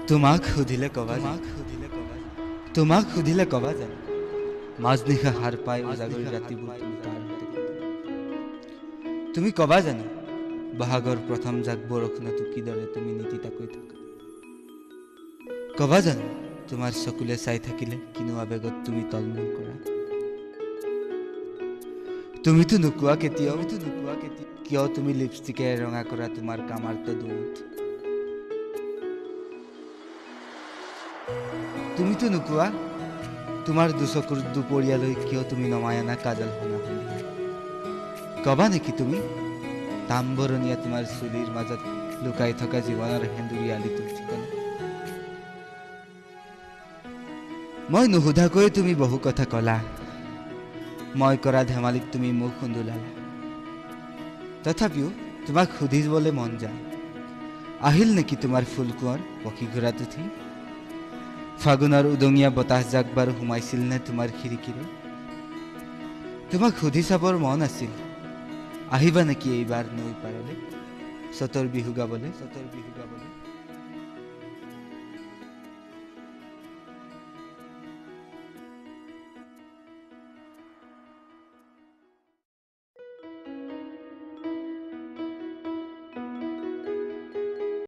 তোমাক সুধিলে কবা তোমাক সুধিলে কবা জানো মাজনিশা হাৰ পাই উজাগৰি ৰাতিবোৰ তুমি কাৰ সৈতে কটোৱা? তুমি কবা জানো বহাগৰ প্ৰথম জাক বৰষুণতো কিদৰে তুমি নীতিতাকৈ থাকা? কবা জানো তোমাৰ চকুলে চাই থাকিলে কিনো আবেগত তুমি তলমূল কৰা? তুমিতো নোকোৱা কেতিয়াও কিয় তুমি লিপষ্টিকে ৰঙা কৰা তোমাৰ কামাৰটো দুমুঠ? তুমিতো নোকোৱা তোমাৰ দুচকুৰ দুপৰীয়ালৈ কিয় তুমি নমাই আনা কাজল শুনা সন্ধিয়া? কবা নেকি তুমি তাম্বৰণীয়া তোমাৰ চুলিৰ মাজত লুকাই থকা জীৱনৰ সেন্দুৰী আলিটোৰ ঠিকনা? মই নুসুধাকৈ তুমি বহু কথা কলা, মই কৰা ধেমালিত তুমি মুখ খুন্দুলালা। তথাপিও তোমাক সুধিবলৈ মন যায়, আহিল নেকি তোমাৰ ফুল কোঁৱৰ পখী ঘোঁৰাত উঠি? ফাগুনৰ উদঙীয়া বতাহজাক বাৰু সোমাইছিল নে তোমাৰ খিৰিকীৰে? তোমাক সুধি চাবৰ মন আছিল, আহিবা নেকি এইবাৰ নৈ পাৰলৈ চতৰ বিহু গাবলৈ?